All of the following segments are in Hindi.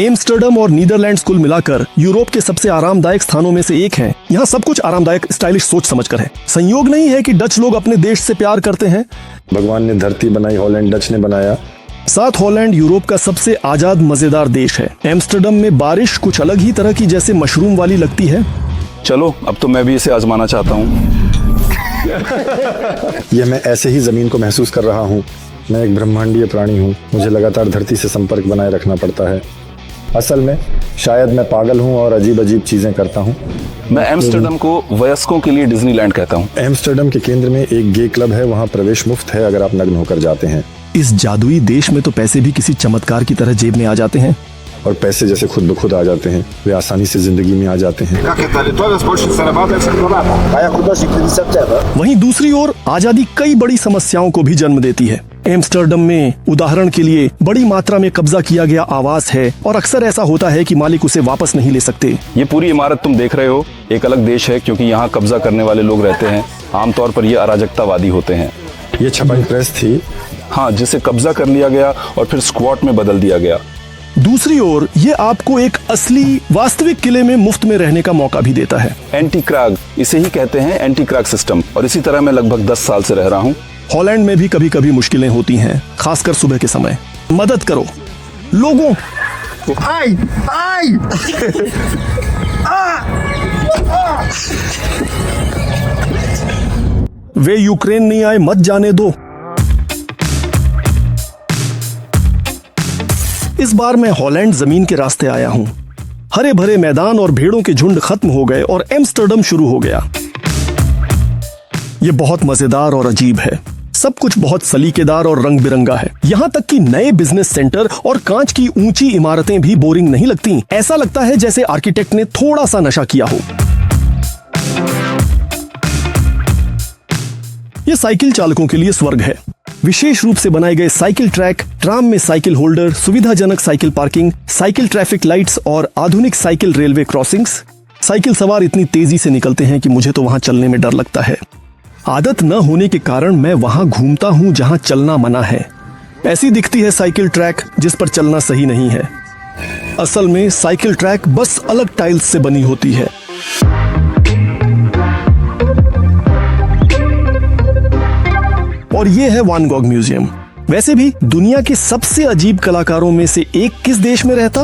एम्स्टर्डम और नीदरलैंड्स कुल मिलाकर यूरोप के सबसे आरामदायक स्थानों में से एक हैं। यहाँ सब कुछ आरामदायक स्टाइलिश सोच समझकर है। संयोग नहीं है कि डच लोग अपने देश से प्यार करते हैं। भगवान ने धरती बनाई, हॉलैंड डच ने बनाया। साथ हॉलैंड यूरोप का सबसे आजाद मजेदार देश है। एम्स्टर्डम में बारिश कुछ अलग ही तरह की जैसे मशरूम वाली लगती है। चलो अब तो मैं भी इसे आजमाना चाहता हूँ। यह मैं ऐसे ही जमीन को महसूस कर रहा हूँ। मैं एक ब्रह्मांडीय प्राणी हूँ। मुझे लगातार धरती से संपर्क बनाए रखना पड़ता है। असल में शायद मैं पागल हूँ और अजीब अजीब चीजें करता हूँ। मैं एम्स्टर्डम को वयस्कों के लिए डिज्नीलैंड कहता हूँ। एम्स्टर्डम के केंद्र में एक गे क्लब है। वहाँ प्रवेश मुफ्त है अगर आप नग्न होकर जाते हैं। इस जादुई देश में तो पैसे भी किसी चमत्कार की तरह जेब में आ जाते हैं। और पैसे जैसे खुद ब खुद आ जाते हैं। वे आसानी से जिंदगी में आ जाते हैं। वहीं दूसरी ओर आजादी कई बड़ी समस्याओं को भी जन्म देती है। एम्स्टर्डम में उदाहरण के लिए बड़ी मात्रा में कब्जा किया गया आवास है और अक्सर ऐसा होता है कि मालिक उसे वापस नहीं ले सकते। ये पूरी इमारत तुम देख रहे हो एक अलग देश है, क्योंकि यहाँ कब्जा करने वाले लोग रहते हैं। आमतौर पर ये अराजकतावादी होते हैं। ये छपाई प्रेस थी। हाँ, जिसे कब्जा कर लिया गया और फिर स्क्वाट में बदल दिया गया। दूसरी ओर ये आपको एक असली वास्तविक किले में मुफ्त में रहने का मौका भी देता है। एंटी क्रैग, इसे ही कहते हैं एंटी क्रैग सिस्टम। और इसी तरह मैं लगभग 10 साल से रह रहा हूँ। हॉलैंड में भी कभी कभी मुश्किलें होती हैं, खासकर सुबह के समय। मदद करो लोगों। आई आई वे यूक्रेन नहीं आए, मत जाने दो। इस बार मैं हॉलैंड जमीन के रास्ते आया हूँ। हरे भरे मैदान और भेड़ों के झुंड खत्म हो गए और एम्स्टर्डम शुरू हो गया। ये बहुत मजेदार और अजीब है। सब कुछ बहुत सलीकेदार और रंग बिरंगा है। यहाँ तक कि नए बिजनेस सेंटर और कांच की ऊंची इमारतें भी बोरिंग नहीं लगती। ऐसा लगता है जैसे आर्किटेक्ट ने थोड़ा सा नशा किया हो। ये साइकिल चालकों के लिए स्वर्ग है। विशेष रूप से बनाए गए साइकिल ट्रैक, ट्राम में साइकिल होल्डर, सुविधाजनक cycle parking, cycle traffic lights और आधुनिक साइकिल रेलवे क्रॉसिंग्स। साइकिल सवार इतनी तेजी से निकलते हैं कि मुझे तो वहां चलने में डर लगता है। आदत न होने के कारण मैं वहां घूमता हूं जहां चलना मना है। ऐसी दिखती है साइकिल ट्रैक जिस पर चलना सही नहीं है। असल में साइकिल ट्रैक बस अलग टाइल्स से बनी होती है। और ये है वान गॉग म्यूजियम। वैसे भी दुनिया के सबसे अजीब कलाकारों में से एक किस देश में रहता?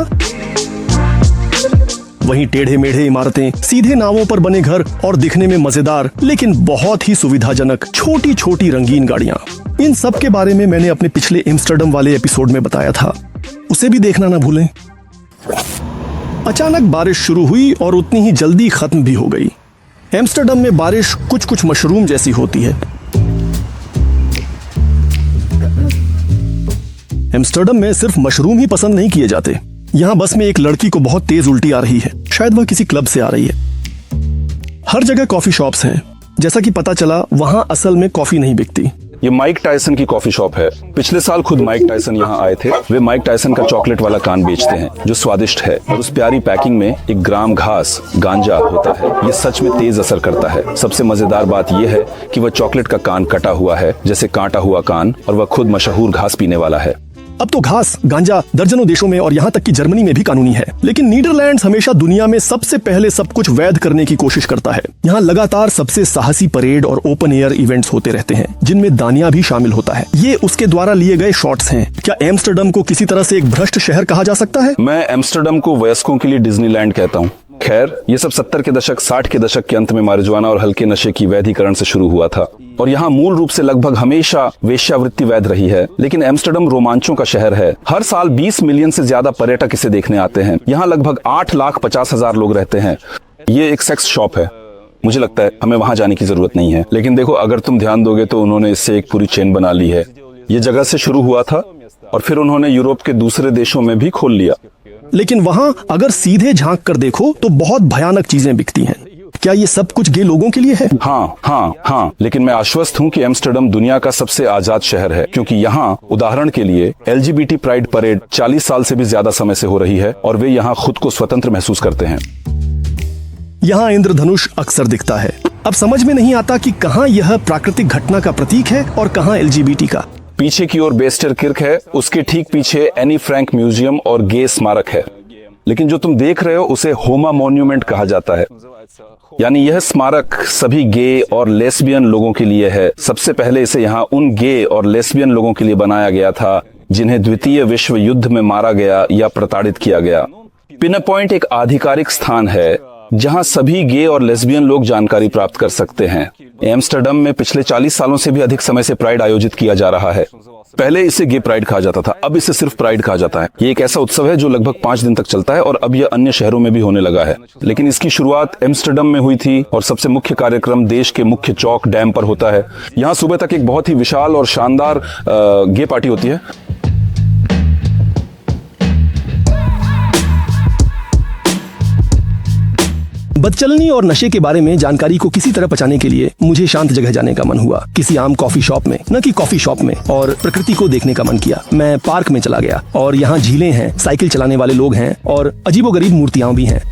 वहीं टेढ़े मेढ़े इमारतें, सीधे नावों पर बने घर और दिखने में मजेदार लेकिन बहुत ही सुविधाजनक छोटी छोटी रंगीन गाड़ियां। इन सब के बारे में मैंने अपने पिछले एम्स्टर्डम वाले एपिसोड में बताया था, उसे भी देखना ना भूलें। अचानक बारिश शुरू हुई और उतनी ही जल्दी खत्म भी हो गई। एम्स्टर्डम में बारिश कुछ कुछ मशरूम जैसी होती है। एम्स्टर्डम में सिर्फ मशरूम ही पसंद नहीं किए जाते। यहाँ बस में एक लड़की को बहुत तेज उल्टी आ रही है। शायद वह किसी क्लब से आ रही है। हर जगह कॉफी शॉप्स हैं। जैसा कि पता चला वहाँ असल में कॉफी नहीं बिकती। ये माइक टायसन की कॉफी शॉप है। पिछले साल खुद माइक टायसन यहाँ आए थे। वे माइक टायसन का चॉकलेट वाला कान बेचते हैं जो स्वादिष्ट है और उस प्यारी पैकिंग में 1 ग्राम घास गांजा होता है। ये सच में तेज असर करता है। सबसे मजेदार बात यह है कि वह चॉकलेट का कान कटा हुआ है जैसे कांटा हुआ कान, और वह खुद मशहूर घास पीने वाला है। अब तो घास गांजा दर्जनों देशों में और यहाँ तक कि जर्मनी में भी कानूनी है। लेकिन नीदरलैंड्स हमेशा दुनिया में सबसे पहले सब कुछ वैध करने की कोशिश करता है। यहाँ लगातार सबसे साहसी परेड और ओपन एयर इवेंट्स होते रहते हैं जिनमें दानिया भी शामिल होता है। ये उसके द्वारा लिए गए शॉट्स हैं। क्या एम्स्टर्डम को किसी तरह से एक भ्रष्ट शहर कहा जा सकता है? मैं एम्स्टर्डम को वयस्कों के लिए डिज्नीलैंड कहता हूँ। खैर, ये सब 70 के दशक 60 के दशक के अंत में मारिजुआना और हल्के नशे की वैधीकरण से शुरू हुआ था और यहाँ मूल रूप से लगभग हमेशा वेश्यावृत्ति वैध रही है। लेकिन एम्स्टर्डम रोमांचों का शहर है। हर साल 20 मिलियन से ज्यादा पर्यटक इसे देखने आते हैं। यहाँ लगभग 8,50,000 लोग रहते हैं। ये एक सेक्स शॉप है। मुझे लगता है हमें वहाँ जाने की जरूरत नहीं है। लेकिन देखो, अगर तुम ध्यान दोगे तो उन्होंने इससे एक पूरी चेन बना ली है। ये जगह से शुरू हुआ था और फिर उन्होंने यूरोप के दूसरे देशों में भी खोल लिया। लेकिन वहाँ अगर सीधे झांक कर देखो तो बहुत भयानक चीजें बिकती हैं। क्या ये सब कुछ गे लोगों के लिए है? हाँ, लेकिन मैं आश्वस्त हूँ कि एम्स्टर्डम दुनिया का सबसे आजाद शहर है, क्योंकि यहाँ उदाहरण के लिए LGBT प्राइड परेड 40 साल से भी ज्यादा समय से हो रही है और वे यहाँ खुद को स्वतंत्र महसूस करते हैं। यहाँ इंद्रधनुष अक्सर दिखता है। अब समझ में नहीं आता कि कहाँ यह प्राकृतिक घटना का प्रतीक है और कहाँ LGBT का। पीछे की ओर बेस्टर किर्क है, उसके ठीक पीछे एनी फ्रैंक म्यूजियम और गे स्मारक है। लेकिन जो तुम देख रहे हो उसे होमा मॉन्यूमेंट कहा जाता है। यानी यह स्मारक सभी गे और लेस्बियन लोगों के लिए है। सबसे पहले इसे यहाँ उन गे और लेस्बियन लोगों के लिए बनाया गया था जिन्हें द्वितीय विश्व युद्ध में मारा गया या प्रताड़ित किया गया। पिन पॉइंट एक आधिकारिक स्थान है जहां सभी गे और लेस्बियन लोग जानकारी प्राप्त कर सकते हैं। एम्स्टर्डम में पिछले 40 सालों से भी अधिक समय से प्राइड आयोजित किया जा रहा है। पहले इसे गे प्राइड कहा जाता था, अब इसे सिर्फ प्राइड कहा जाता है। ये एक ऐसा उत्सव है जो लगभग 5 दिन तक चलता है और अब यह अन्य शहरों में भी होने लगा है। लेकिन इसकी शुरुआत एम्स्टर्डम में हुई थी और सबसे मुख्य कार्यक्रम देश के मुख्य चौक डैम पर होता है। यहाँ सुबह तक एक बहुत ही विशाल और शानदार गे पार्टी होती है। बदचलनी और नशे के बारे में जानकारी को किसी तरह पचाने के लिए मुझे शांत जगह जाने का मन हुआ, किसी आम कॉफी शॉप में, न कि कॉफी शॉप में, और प्रकृति को देखने का मन किया। मैं पार्क में चला गया और यहाँ झीलें हैं, साइकिल चलाने वाले लोग हैं और अजीबोगरीब मूर्तियां भी हैं।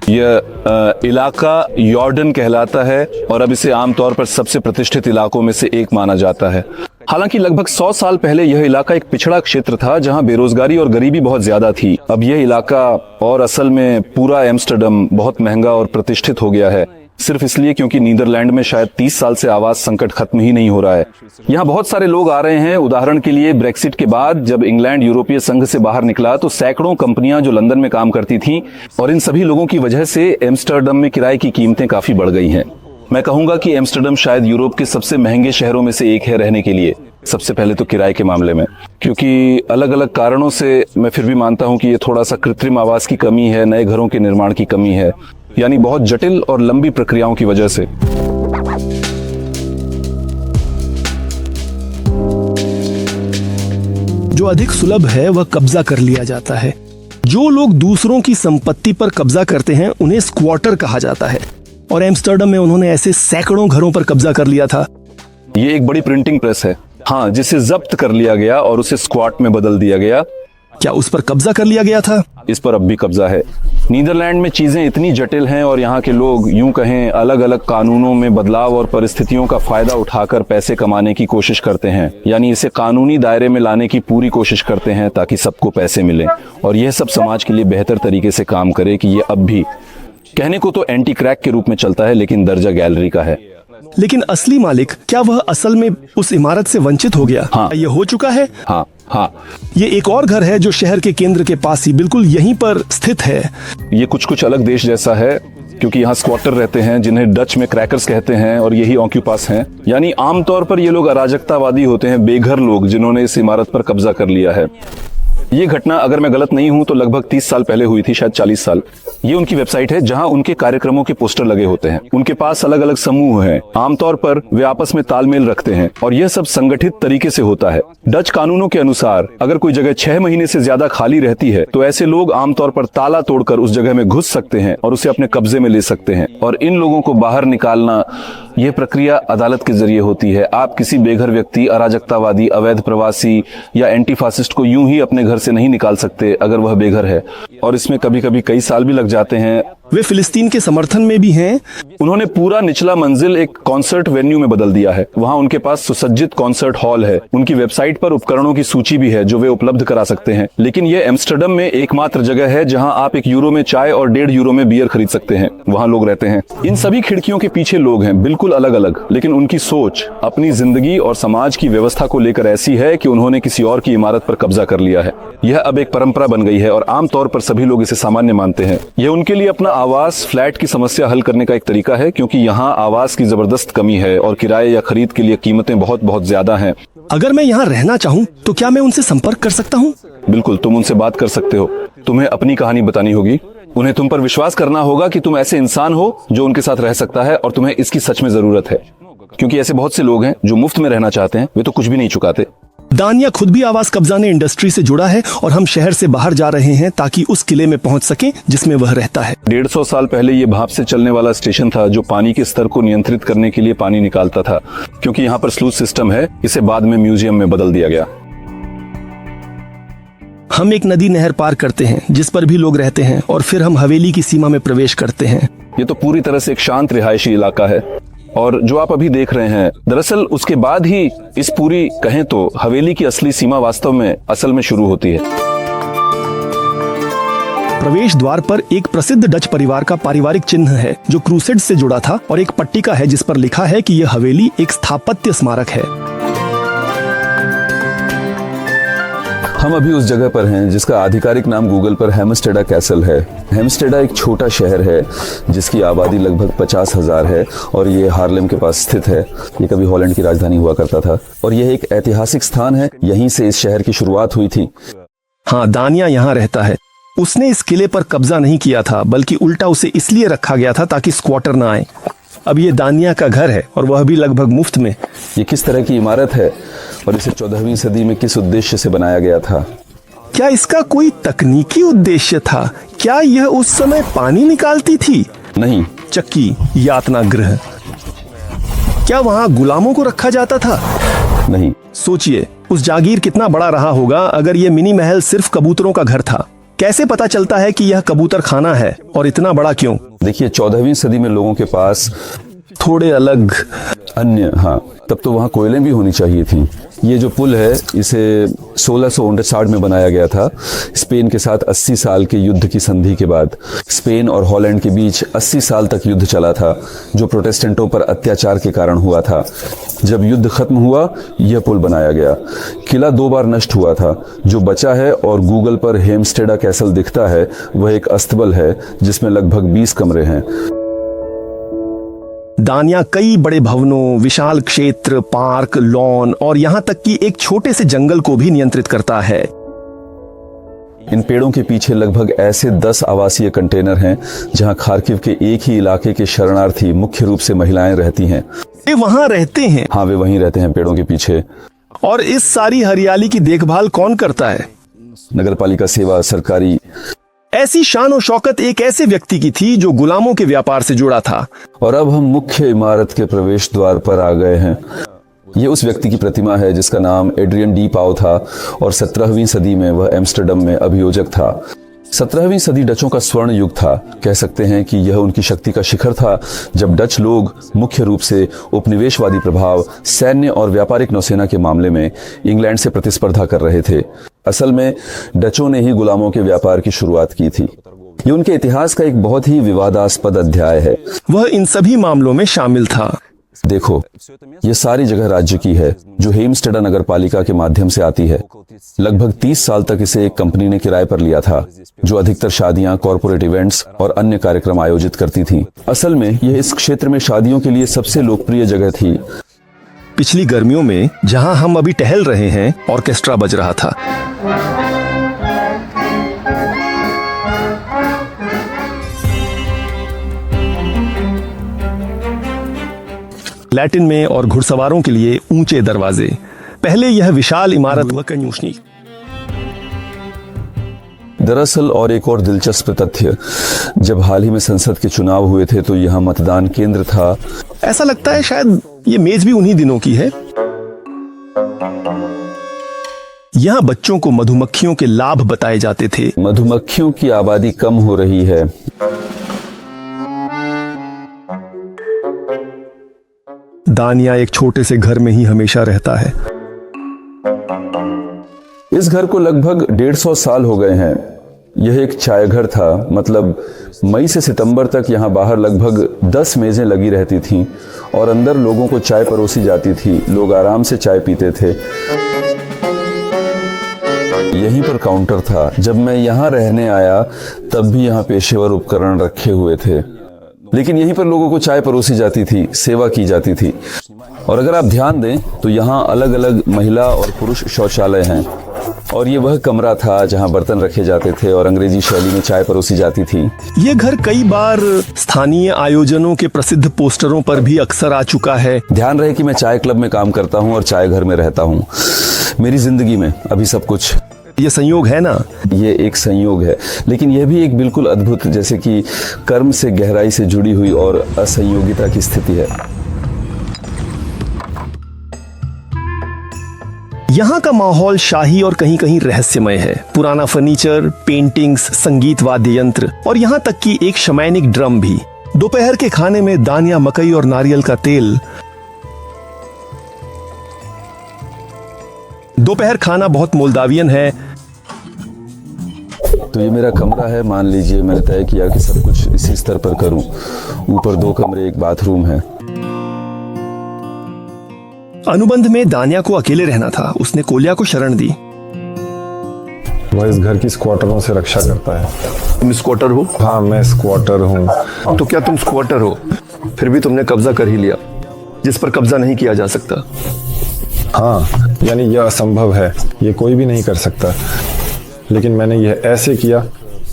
यह इलाका यॉर्डन कहलाता है और अब इसे आमतौर पर सबसे प्रतिष्ठित इलाकों में से एक माना जाता है। हालांकि लगभग 100 साल पहले यह इलाका एक पिछड़ा क्षेत्र था जहां बेरोजगारी और गरीबी बहुत ज्यादा थी। अब यह इलाका और असल में पूरा एम्स्टर्डम बहुत महंगा और प्रतिष्ठित हो गया है, सिर्फ इसलिए क्योंकि नीदरलैंड में शायद 30 साल से आवास संकट खत्म ही नहीं हो रहा है। यहाँ बहुत सारे लोग आ रहे हैं। उदाहरण के लिए ब्रेक्सिट के बाद जब इंग्लैंड यूरोपीय संघ से बाहर निकला तो सैकड़ों कंपनियां जो लंदन में काम करती थीं और इन सभी लोगों की वजह से एम्स्टर्डम में किराए की कीमतें काफी बढ़ गई हैं। मैं कहूंगा कि एम्स्टर्डम शायद यूरोप के सबसे महंगे शहरों में से एक है रहने के लिए। सबसे पहले तो किराए के मामले में, क्योंकि अलग अलग कारणों से मैं फिर भी मानता हूं कि ये थोड़ा सा कृत्रिम आवास की कमी है, नए घरों के निर्माण की कमी है, यानी बहुत जटिल और लंबी प्रक्रियाओं की वजह से। जो अधिक सुलभ है वह कब्जा कर लिया जाता है। जो लोग दूसरों की संपत्ति पर कब्जा करते हैं उन्हें स्क्वाटर कहा जाता है और एम्स्टर्डम में उन्होंने ऐसे सैकड़ों घरों पर कब्जा कर लिया था। ये एक बड़ी प्रिंटिंग प्रेस है, हाँ, जिसे जब्त कर लिया गया और उसे स्क्वाट में बदल दिया गया। क्या उस पर कब्जा कर लिया गया था? इस पर अब भी कब्जा है। नीदरलैंड में चीजें इतनी जटिल हैं और यहाँ के लोग यूं कहें अलग अलग कानूनों में बदलाव और परिस्थितियों का फायदा उठाकर पैसे कमाने की कोशिश करते हैं, यानी इसे कानूनी दायरे में लाने की पूरी कोशिश करते हैं ताकि सबको पैसे मिले और यह सब समाज के लिए बेहतर तरीके से काम करे। कि ये अब भी कहने को तो एंटी क्रैक के रूप में चलता है, लेकिन दर्जा गैलरी का है। लेकिन असली मालिक क्या वह असल में उस इमारत से वंचित हो गया? हाँ। ये हो चुका है। हाँ हाँ, ये एक और घर है जो शहर के केंद्र के पास ही बिल्कुल यहीं पर स्थित है। ये कुछ अलग देश जैसा है क्योंकि यहाँ स्क्वाटर रहते हैं जिन्हें डच में क्रैकर्स कहते हैं और यही ऑक्यूपास हैं, यानी आमतौर पर ये लोग अराजकतावादी होते हैं, बेघर लोग जिन्होंने इस इमारत पर कब्जा कर लिया है। ये घटना, अगर मैं गलत नहीं हूं तो लगभग 30 साल पहले हुई थी, शायद 40 साल। ये उनकी वेबसाइट है जहां उनके कार्यक्रमों के पोस्टर लगे होते हैं। उनके पास अलग अलग समूह हैं, आमतौर पर वे आपस में तालमेल रखते हैं और यह सब संगठित तरीके से होता है। डच कानूनों के अनुसार अगर कोई जगह 6 महीने से ज्यादा खाली रहती है तो ऐसे लोग आमतौर पर ताला तोड़कर उस जगह में घुस सकते हैं और उसे अपने कब्जे में ले सकते हैं और इन लोगों को बाहर निकालना, यह प्रक्रिया अदालत के जरिए होती है। आप किसी बेघर व्यक्ति, अराजकतावादी, अवैध प्रवासी या एंटी फासिस्ट को यूं ही अपने घर से नहीं निकाल सकते अगर वह बेघर है, और इसमें कभी कभी कई साल भी लग जाते हैं। वे फिलिस्तीन के समर्थन में भी हैं। उन्होंने पूरा निचला मंजिल एक कॉन्सर्ट वेन्यू में बदल दिया है। वहां उनके पास सुसज्जित कॉन्सर्ट हॉल है। उनकी वेबसाइट पर उपकरणों की सूची भी है जो वे उपलब्ध करा सकते हैं। लेकिन यह एम्स्टर्डम में एकमात्र जगह है जहां आप €1 में चाय और €1.5 में बियर खरीद सकते हैं। वहां लोग रहते हैं। इन सभी खिड़कियों के पीछे लोग हैं, बिल्कुल अलग अलग, लेकिन उनकी सोच अपनी जिंदगी और समाज की व्यवस्था को लेकर ऐसी है कि उन्होंने किसी और की इमारत पर कब्जा कर लिया है। यह अब एक परंपरा बन गई है और आमतौर पर सभी लोग इसे सामान्य मानते हैं। यह उनके लिए अपना आवास फ्लैट की समस्या हल करने का एक तरीका है, क्योंकि यहाँ आवास की जबरदस्त कमी है और किराए या खरीद के लिए कीमतें बहुत बहुत ज्यादा हैं। अगर मैं यहाँ रहना चाहूँ तो क्या मैं उनसे संपर्क कर सकता हूँ? बिल्कुल, तुम उनसे बात कर सकते हो। तुम्हें अपनी कहानी बतानी होगी। उन्हें तुम पर विश्वास करना होगा कि तुम ऐसे इंसान हो जो उनके साथ रह सकता है और तुम्हें इसकी सच में जरूरत है, क्योंकि ऐसे बहुत से लोग हैं जो मुफ्त में रहना चाहते हैं, वे तो कुछ भी नहीं चुकाते। दानिया खुद भी आवास कब्जाने इंडस्ट्री से जुड़ा है और हम शहर से बाहर जा रहे हैं ताकि उस किले में पहुंच सकें जिसमें वह रहता है। 150 साल पहले ये भाप से चलने वाला स्टेशन था जो पानी के स्तर को नियंत्रित करने के लिए पानी निकालता था। क्योंकि यहाँ पर स्लूज सिस्टम है, इसे बाद में म्यूजियम में बदल दिया गया। हम एक नदी नहर पार करते हैं जिस पर भी लोग रहते हैं और फिर हम हवेली की सीमा में प्रवेश करते हैं। ये तो पूरी तरह से एक शांत रिहायशी इलाका है। और जो आप अभी देख रहे हैं, दरअसल उसके बाद ही इस पूरी कहें तो हवेली की असली सीमा वास्तव में असल में शुरू होती है। प्रवेश द्वार पर एक प्रसिद्ध डच परिवार का पारिवारिक चिन्ह है जो क्रूसेड से जुड़ा था और एक पट्टिका है जिस पर लिखा है कि यह हवेली एक स्थापत्य स्मारक है। हम अभी उस जगह पर हैं जिसका आधिकारिक नाम गूगल पर हेमस्टेडा कैसल है। हेमस्टेडा एक छोटा शहर है जिसकी आबादी लगभग 50,000 है और ये हार्लेम के पास स्थित है। ये कभी हॉलैंड की राजधानी हुआ करता था और यह एक ऐतिहासिक स्थान है। यहीं से इस शहर की शुरुआत हुई थी। हाँ, दानिया यहाँ रहता है। उसने इस किले पर कब्जा नहीं किया था, बल्कि उल्टा उसे इसलिए रखा गया था ताकि स्क्वाटर ना आए। अब ये दानिया का घर है और वह भी लगभग मुफ्त में। ये किस तरह की इमारत है और इसे 14वीं सदी में किस उद्देश्य से बनाया गया था? क्या इसका कोई तकनीकी उद्देश्य था? क्या यह उस समय पानी निकालती थी? नहीं। चक्की, यातना गृह। क्या वहाँ गुलामों को रखा जाता था? नहीं। सोचिए, उस जागीर कितना बड़ा रहा होगा अगर ये मिनी महल सिर्फ कबूतरों का घर था। कैसे पता चलता है कि यह कबूतर खाना है और इतना बड़ा क्यों? देखिए, 14वीं सदी में लोगों के पास थोड़े अलग अन्य, हाँ, तब तो वहाँ कोयलें भी होनी चाहिए थी। ये जो पुल है इसे 1659 में बनाया गया था। स्पेन के साथ 80 साल के युद्ध की संधि के बाद स्पेन और हॉलैंड के बीच 80 साल तक युद्ध चला था जो प्रोटेस्टेंटों पर अत्याचार के कारण हुआ था। जब युद्ध खत्म हुआ यह पुल बनाया गया। किला 2 बार नष्ट हुआ था। जो बचा है और गूगल पर हेमस्टेडा कैसल दिखता है वह एक अस्तबल है जिसमें लगभग 20 कमरे हैं। दानिया कई बड़े भवनों, विशाल क्षेत्र, पार्क, लॉन और यहाँ तक कि एक छोटे से जंगल को भी नियंत्रित करता है। इन पेड़ों के पीछे लगभग ऐसे 10 आवासीय कंटेनर हैं जहां खार्किव के एक ही इलाके के शरणार्थी, मुख्य रूप से महिलाएं, रहती हैं। वे वहाँ रहते हैं? हाँ, वे वहीं रहते हैं, पेड़ों के पीछे। और इस सारी हरियाली की देखभाल कौन करता है? नगरपालिका सेवा, सरकारी। ऐसी शान और शौकत एक ऐसे व्यक्ति की थी जो गुलामों के व्यापार से जुड़ा था। और अब हम मुख्य इमारत के प्रवेश द्वार पर आ गए हैं। ये उस व्यक्ति की प्रतिमा है जिसका नाम एड्रियन डी पाव था और 17वीं सदी में वह एम्स्टर्डम में अभियोजक था। 17वीं सदी डचों का स्वर्ण युग था। कह सकते हैं कि यह उनकी शक्ति का शिखर था जब डच लोग मुख्य रूप से उपनिवेशवादी प्रभाव, सैन्य और व्यापारिक नौसेना के मामले में इंग्लैंड से प्रतिस्पर्धा कर रहे थे। असल में डचों ने ही गुलामों के व्यापार की शुरुआत की थी। ये उनके इतिहास का एक बहुत ही विवादास्पद अध्याय है। वह इन सभी मामलों में शामिल था। देखो, ये सारी जगह राज्य की है जो हेमस्टेडा नगर पालिका के माध्यम से आती है। लगभग 30 साल तक इसे एक कंपनी ने किराए पर लिया था जो अधिकतर शादियां, कॉर्पोरेट इवेंट्स और अन्य कार्यक्रम आयोजित करती थी। असल में यह इस क्षेत्र में शादियों के लिए सबसे लोकप्रिय जगह थी। पिछली गर्मियों में जहां हम अभी टहल रहे हैं, ऑर्केस्ट्रा बज रहा था। लैटिन में और घुड़सवारों के लिए ऊंचे दरवाजे। पहले यह विशाल इमारत हुआ कंजूसनी। दरअसल और एक और दिलचस्प तथ्य, जब हाल ही में संसद के चुनाव हुए थे तो यहाँ मतदान केंद्र था। ऐसा लगता है शायद ये मेज भी उन्हीं दिनों की है। यहाँ बच्चों को मधुमक्खियों के लाभ बताए जाते थे। मधुमक्खियों की आबादी कम हो रही है। दानिया एक छोटे से घर में ही हमेशा रहता है। इस घर को लगभग 150 साल हो गए हैं। यह एक चाय घर था, मतलब मई से सितंबर तक यहाँ बाहर लगभग 10 मेजें लगी रहती थीं और अंदर लोगों को चाय परोसी जाती थी। लोग आराम से चाय पीते थे। यहीं पर काउंटर था। जब मैं यहाँ रहने आया तब भी यहाँ पेशेवर उपकरण रखे हुए थे, लेकिन यहीं पर लोगों को चाय परोसी जाती थी, सेवा की जाती थी। और अगर आप ध्यान दें तो यहाँ अलग अलग महिला और पुरुष शौचालय हैं। और ये वह कमरा था जहाँ बर्तन रखे जाते थे और अंग्रेजी शैली में चाय परोसी जाती थी। ये घर कई बार स्थानीय आयोजनों के प्रसिद्ध पोस्टरों पर भी अक्सर आ चुका है। ध्यान रहे कि मैं चाय क्लब में काम करता हूँ और चाय घर में रहता हूँ। मेरी जिंदगी में अभी सब कुछ, ये संयोग है ना? ये एक संयोग है, लेकिन यह भी एक बिल्कुल अद्भुत, जैसे कि कर्म से गहराई से जुड़ी हुई और असंयोगिता की स्थिति है। यहाँ का माहौल शाही और कहीं कहीं रहस्यमय है। पुराना फर्नीचर, पेंटिंग्स, संगीत वाद्य यंत्र और यहाँ तक कि एक शमैनिक ड्रम भी दोपहर के खाने में दानिया, मकई और नारियल का तेल। दोपहर खाना बहुत मोल्दावियन है। तो ये मेरा कमरा है। मान लीजिए मैंने तय किया कि सब कुछ इसी स्तर पर करूं। ऊपर 2 कमरे, एक बाथरूम है। अनुबंध में दानिया को अकेले रहना था। उसने कोलिया को शरण दी। वह इस घर की स्क्वाटरों से रक्षा करता है। तुम स्क्वाटर हो? हाँ, मैं स्क्वाटर हूँ। तो क्या तुम स्क्वाटर हो? फिर भी तुमने कब्जा कर ही लिया जिस पर कब्जा नहीं किया जा सकता। हाँ, यानी यह असंभव है, ये कोई भी नहीं कर सकता। लेकिन मैंने यह ऐसे किया।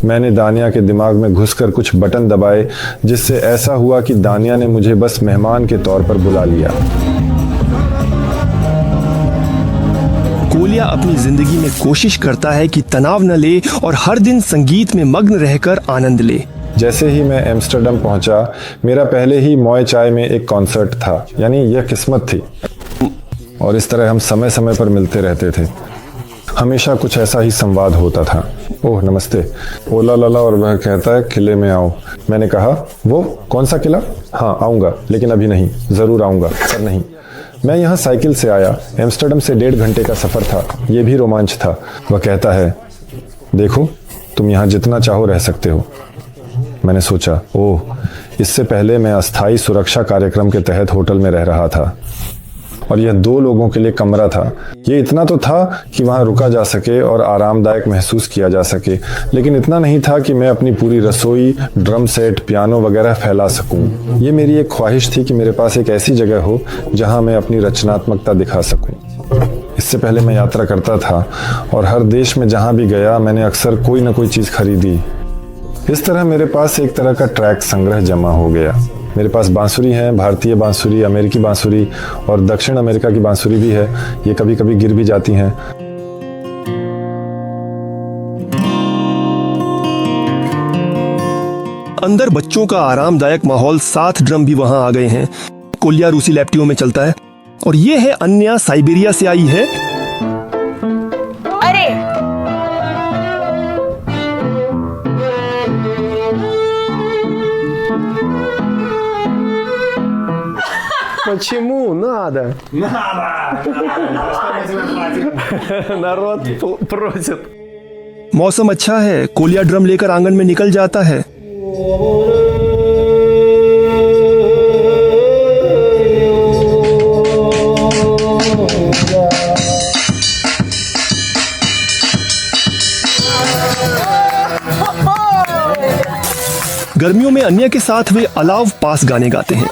मैंने दानिया के दिमाग में घुसकर कुछ बटन दबाए, जिससे ऐसा हुआ कि दानिया ने मुझे बस मेहमान के तौर पर बुला लिया। कोलिया अपनी जिंदगी में कोशिश करता है कि तनाव न ले और हर दिन संगीत में मग्न रहकर आनंद ले। जैसे ही मैं एम्स्टर्डम पहुंचा, मेरा पहले ही मॉय चाय में एक कॉन्सर्ट था, यानी यह किस्मत थी। और इस तरह हम समय समय पर मिलते रहते थे। हमेशा कुछ ऐसा ही संवाद होता था। ओह नमस्ते। ओला लाला, और वह कहता है किले में आओ। मैंने कहा वो कौन सा किला? हाँ आऊँगा, लेकिन अभी नहीं। ज़रूर आऊँगा, पर नहीं। मैं यहाँ साइकिल से आया। एम्स्टर्डम से 1.5 घंटे का सफ़र था। ये भी रोमांच था। वह कहता है देखो, तुम यहाँ जितना चाहो रह सकते हो। मैंने सोचा, ओह, इससे पहले मैं अस्थायी सुरक्षा कार्यक्रम के तहत होटल में रह रहा था और यह 2 लोगों के लिए कमरा था। ये इतना तो था कि वहाँ रुका जा सके और आरामदायक महसूस किया जा सके, लेकिन इतना नहीं था कि मैं अपनी पूरी रसोई, ड्रम सेट, पियानो वगैरह फैला सकूं। ये मेरी एक ख्वाहिश थी कि मेरे पास एक ऐसी जगह हो जहाँ मैं अपनी रचनात्मकता दिखा सकूं। इससे पहले मैं यात्रा करता था और हर देश में जहाँ भी गया मैंने अक्सर कोई ना कोई चीज़ खरीदी। इस तरह मेरे पास एक तरह का ट्रैक संग्रह जमा हो गया। मेरे पास बांसुरी है, भारतीय बांसुरी, अमेरिकी बांसुरी और दक्षिण अमेरिका की बांसुरी भी है। ये कभी कभी गिर भी जाती हैं। अंदर बच्चों का आरामदायक माहौल, 7 ड्रम भी वहां आ गए हैं। कोलिया रूसी लैप्टियो में चलता है और ये है अन्या, साइबेरिया से आई है। अरे Почему надо? Народ просит. मौसम अच्छा है। कोलिया ड्रम लेकर आंगन में निकल जाता है। गर्मियों में अन्य के साथ वे अलाव पास गाने गाते हैं।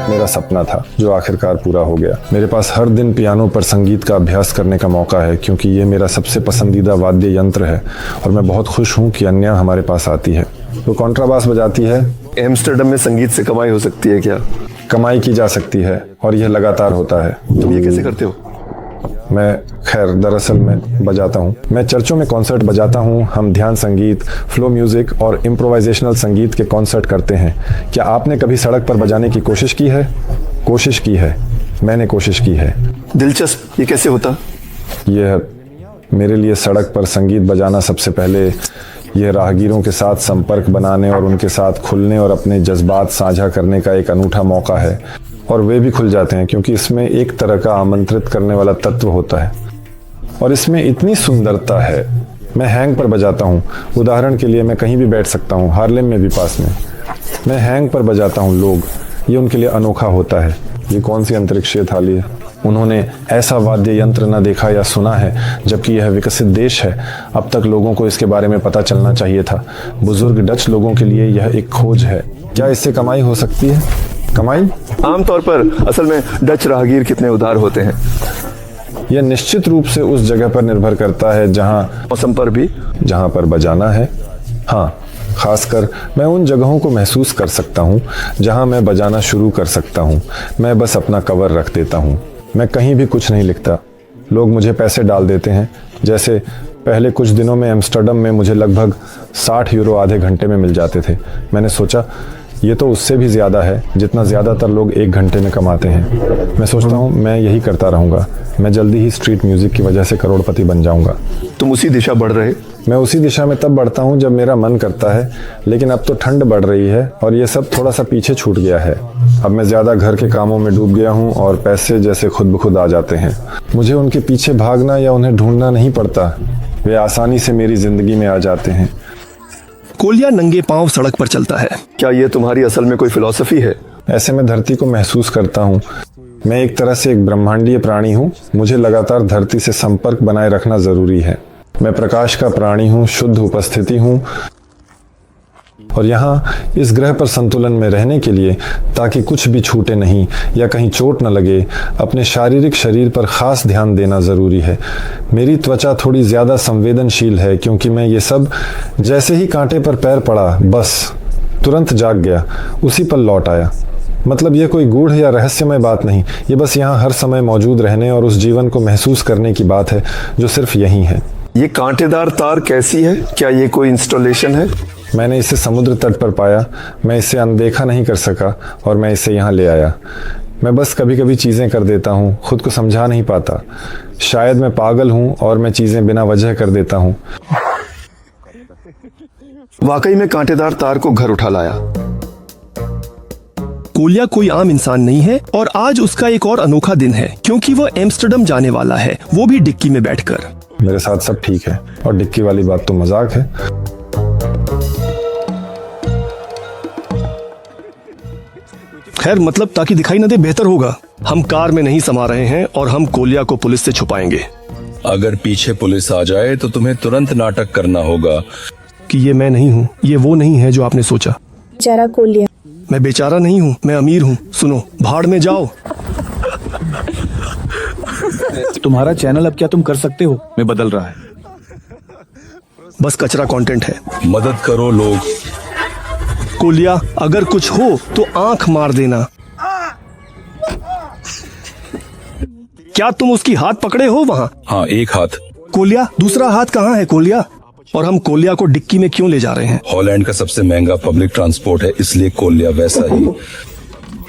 मेरा सपना था जो आखिरकार पूरा हो गया। मेरे पास हर दिन पियानो पर संगीत का अभ्यास करने का मौका है, क्योंकि ये मेरा सबसे पसंदीदा वाद्य यंत्र है और मैं बहुत खुश हूँ कि अन्या हमारे पास आती है। वो कॉन्ट्राबास बजाती है। एम्स्टर्डम में संगीत से कमाई हो सकती है क्या? कमाई की जा सकती है और यह लगातार होता है। तुम ये कैसे करते हो? मैं खैर दरअसल मैं बजाता हूँ। मैं चर्चों में कॉन्सर्ट बजाता हूँ। हम ध्यान संगीत, फ्लो म्यूजिक और इम्प्रोवाइजेशनल संगीत के कॉन्सर्ट करते हैं। क्या आपने कभी सड़क पर बजाने की कोशिश की है? कोशिश की है, मैंने कोशिश की है। दिलचस्प। ये कैसे होता? यह मेरे लिए सड़क पर संगीत बजाना सबसे पहले यह राहगीरों के साथ संपर्क बनाने और उनके साथ खुलने और अपने जज्बात साझा करने का एक अनूठा मौका है। और वे भी खुल जाते हैं क्योंकि इसमें एक तरह का आमंत्रित करने वाला तत्व होता है और इसमें इतनी सुंदरता है। मैं हैंग पर बजाता हूँ। उदाहरण के लिए मैं कहीं भी बैठ सकता हूँ, हार्लेम में भी पास में। मैं हैंग पर बजाता हूँ। लोग, ये उनके लिए अनोखा होता है। ये कौन सी अंतरिक्षीय थाली है? उन्होंने ऐसा वाद्य यंत्र न देखा या सुना है, जबकि यह विकसित देश है। अब तक लोगों को इसके बारे में पता चलना चाहिए था। बुजुर्ग डच लोगों के लिए यह एक खोज है। क्या इससे कमाई हो सकती है? कमाई? आमतौर पर असल में डच राहगीर कितने उदार होते हैं? यह निश्चित रूप से उस जगह पर निर्भर करता है जहाँ मौसम पर भी, जहाँ पर बजाना है। हाँ, खासकर मैं उन जगहों को महसूस कर सकता हूँ जहाँ मैं बजाना शुरू कर सकता हूँ। मैं बस अपना कवर रख देता हूँ। मैं कहीं भी कुछ नहीं लिखता। लोग मुझे पैसे डाल देते हैं। जैसे पहले कुछ दिनों में एम्स्टर्डम में मुझे लगभग 60 यूरो आधे घंटे में मिल जाते थे। मैंने सोचा ये तो उससे भी ज़्यादा है जितना ज़्यादातर लोग 1 घंटे में कमाते हैं। मैं सोचता हूँ मैं यही करता रहूँगा। मैं जल्दी ही स्ट्रीट म्यूज़िक की वजह से करोड़पति बन जाऊँगा। तुम उसी दिशा बढ़ रहे? मैं उसी दिशा में तब बढ़ता हूँ जब मेरा मन करता है, लेकिन अब तो ठंड बढ़ रही है और ये सब थोड़ा सा पीछे छूट गया है। अब मैं ज़्यादा घर के कामों में डूब गया हूँ और पैसे जैसे खुद ब खुद आ जाते हैं। मुझे उनके पीछे भागना या उन्हें ढूंढना नहीं पड़ता, वे आसानी से मेरी ज़िंदगी में आ जाते हैं। कोलिया नंगे पांव सड़क पर चलता है। क्या ये तुम्हारी असल में कोई फिलॉसफी है? ऐसे मैं धरती को महसूस करता हूँ। मैं एक तरह से एक ब्रह्मांडीय प्राणी हूँ। मुझे लगातार धरती से संपर्क बनाए रखना ज़रूरी है। मैं प्रकाश का प्राणी हूँ, शुद्ध उपस्थिति हूँ और यहाँ इस ग्रह पर संतुलन में रहने के लिए, ताकि कुछ भी छूटे नहीं या कहीं चोट न लगे, अपने शारीरिक शरीर पर खास ध्यान देना ज़रूरी है। मेरी त्वचा थोड़ी ज़्यादा संवेदनशील है क्योंकि मैं ये सब जैसे ही कांटे पर पैर पड़ा बस तुरंत जाग गया, उसी पर लौट आया। मतलब ये कोई गूढ़ या रहस्यमय बात नहीं, ये बस यहाँ हर समय मौजूद रहने और उस जीवन को महसूस करने की बात है जो सिर्फ यहीं है। ये कांटेदार तार कैसी है? क्या ये कोई इंस्टॉलेशन है? मैंने इसे समुद्र तट पर पाया। मैं इसे अनदेखा नहीं कर सका और मैं इसे यहाँ ले आया। मैं बस कभी कभी चीज़ें कर देता हूँ, खुद को समझा नहीं पाता। शायद मैं पागल हूँ और मैं चीज़ें बिना वजह कर देता हूँ। वाकई में कांटेदार तार को घर उठा लाया। कोलिया कोई आम इंसान नहीं है और आज उसका एक और अनोखा दिन है क्योंकि वह एम्स्टर्डम जाने वाला है, वो भी डिक्की में बैठकर। मेरे साथ सब ठीक है और डिक्की वाली बात तो मजाक है। खैर मतलब ताकि दिखाई न दे बेहतर होगा। हम कार में नहीं समा रहे हैं और हम कोलिया को पुलिस से छुपाएंगे। अगर पीछे पुलिस आ जाए तो तुम्हें तुरंत नाटक करना होगा कि ये मैं नहीं हूँ, ये वो नहीं है जो आपने सोचा। बेचारा कोलिया। मैं बेचारा नहीं हूँ, मैं अमीर हूँ। सुनो, भाड़ में जाओ। तुम्हारा चैनल अब क्या तुम कर सकते हो में बदल रहा है। बस कचरा कंटेंट है। मदद करो लोग। कोलिया अगर कुछ हो तो आंख मार देना। क्या तुम उसकी हाथ पकड़े हो वहाँ? हाँ, एक हाथ। कोलिया दूसरा हाथ कहाँ है कोलिया? और हम कोलिया को डिक्की में क्यों ले जा रहे हैं? हॉलैंड का सबसे महंगा पब्लिक ट्रांसपोर्ट है, इसलिए कोलिया वैसा ही।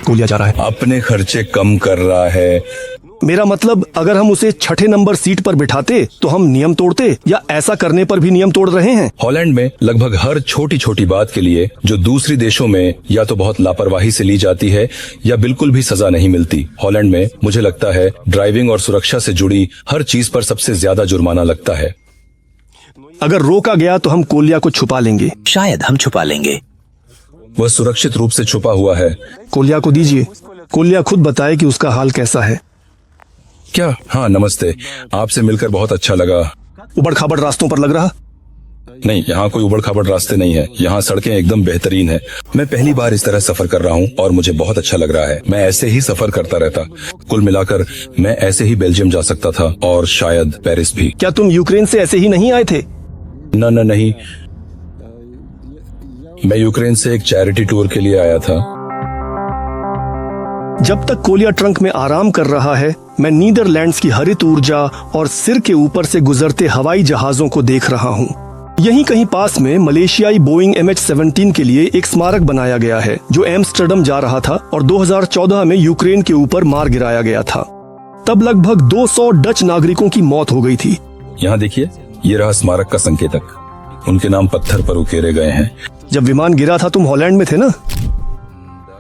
कोलिया जा रहा है, अपने खर्चे कम कर रहा है। मेरा मतलब अगर हम उसे 6ठे नंबर सीट पर बिठाते तो हम नियम तोड़ते, या ऐसा करने पर भी नियम तोड़ रहे हैं? हॉलैंड में लगभग हर छोटी छोटी बात के लिए जो दूसरी देशों में या तो बहुत लापरवाही से ली जाती है या बिल्कुल भी सजा नहीं मिलती, हॉलैंड में मुझे लगता है ड्राइविंग और सुरक्षा से जुड़ी हर चीज पर सबसे ज्यादा जुर्माना लगता है। अगर रोका गया तो हम कोलिया को छुपा लेंगे। शायद हम छुपा लेंगे। वह सुरक्षित रूप से छुपा हुआ है। कोलिया को दीजिए, कोलिया खुद बताए कि उसका हाल कैसा है। क्या? हाँ, नमस्ते, आपसे मिलकर बहुत अच्छा लगा। उबड़ खाबड़ रास्तों पर लग रहा? नहीं, यहाँ कोई उबड़ खाबड़ रास्ते नहीं है। यहाँ सड़कें एकदम बेहतरीन है। मैं पहली बार इस तरह सफर कर रहा हूँ और मुझे बहुत अच्छा लग रहा है। मैं ऐसे ही सफर करता रहता। कुल मिलाकर मैं ऐसे ही बेल्जियम जा सकता था और शायद पेरिस भी। क्या तुम यूक्रेन से ऐसे ही नहीं आए थे? नहीं, मैं यूक्रेन से एक चैरिटी टूर के लिए आया था। जब तक कोलिया ट्रंक में आराम कर रहा है, मैं नीदरलैंड्स की हरित ऊर्जा और सिर के ऊपर से गुजरते हवाई जहाजों को देख रहा हूँ। यहीं कहीं पास में मलेशियाई बोइंग MH17 के लिए एक स्मारक बनाया गया है जो एम्स्टर्डम जा रहा था और 2014 में यूक्रेन के ऊपर मार गिराया गया था। तब लगभग 200 डच नागरिकों की मौत हो गई थी। यहाँ देखिए, ये रहा स्मारक का संकेतक। उनके नाम पत्थर पर उकेरे गए हैं। जब विमान गिरा था तुम हॉलैंड में थे ना?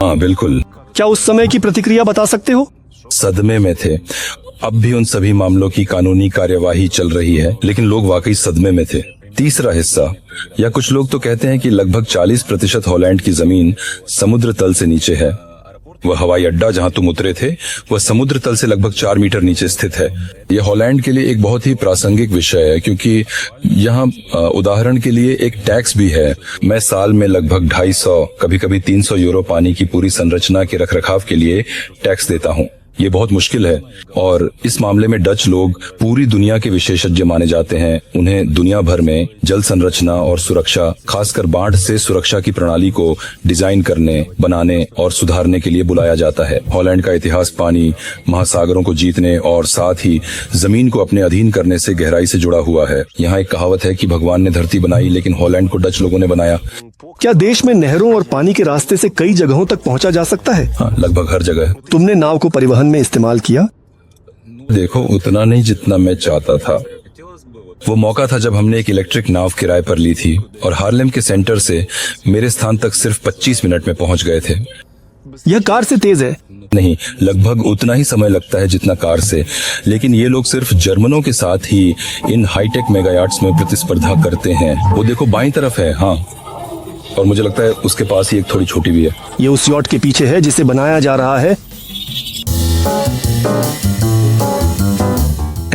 हाँ बिल्कुल। क्या उस समय की प्रतिक्रिया बता सकते हो? सदमे में थे। अब भी उन सभी मामलों की कानूनी कार्यवाही चल रही है, लेकिन लोग वाकई सदमे में थे। तीसरा हिस्सा, या कुछ लोग तो कहते हैं कि लगभग 40% हॉलैंड की जमीन समुद्र तल से नीचे है। वह हवाई अड्डा जहां तुम उतरे थे वह समुद्र तल से लगभग 4 मीटर नीचे स्थित है। यह हॉलैंड के लिए एक बहुत ही प्रासंगिक विषय है क्योंकि यहाँ उदाहरण के लिए एक टैक्स भी है। मैं साल में लगभग 250 कभी-कभी 300 यूरो पानी की पूरी संरचना के रखरखाव के लिए टैक्स देता हूँ। ये बहुत मुश्किल है और इस मामले में डच लोग पूरी दुनिया के विशेषज्ञ माने जाते हैं। उन्हें दुनिया भर में जल संरचना और सुरक्षा, खासकर बाढ़ से सुरक्षा की प्रणाली को डिजाइन करने, बनाने और सुधारने के लिए बुलाया जाता है। हॉलैंड का इतिहास पानी, महासागरों को जीतने और साथ ही जमीन को अपने अधीन करने से गहराई से जुड़ा हुआ है। यहाँ एक कहावत है कि भगवान ने धरती बनाई लेकिन हॉलैंड को डच लोगों ने बनाया। क्या देश में नहरों और पानी के रास्ते से कई जगहों तक पहुंचा जा सकता है? हाँ, लगभग हर जगह। तुमने नाव को परिवहन में इस्तेमाल किया? देखो, उतना नहीं जितना मैं चाहता था। वो मौका था जब हमने एक इलेक्ट्रिक नाव किराए पर ली थी और हार्लेम के सेंटर से मेरे स्थान तक सिर्फ 25 मिनट में पहुंच गए थे। यह कार से तेज है। नहीं, लगभग उतना ही समय लगता है जितना कार से, लेकिन ये लोग सिर्फ जर्मनों के साथ ही इन हाईटेक मेगा याट्स में प्रतिस्पर्धा करते हैं। वो देखो बाईं तरफ है। हाँ, और मुझे लगता है उसके पास ही एक थोड़ी छोटी भी है। ये उस यॉट के पीछे है जिसे बनाया जा रहा है।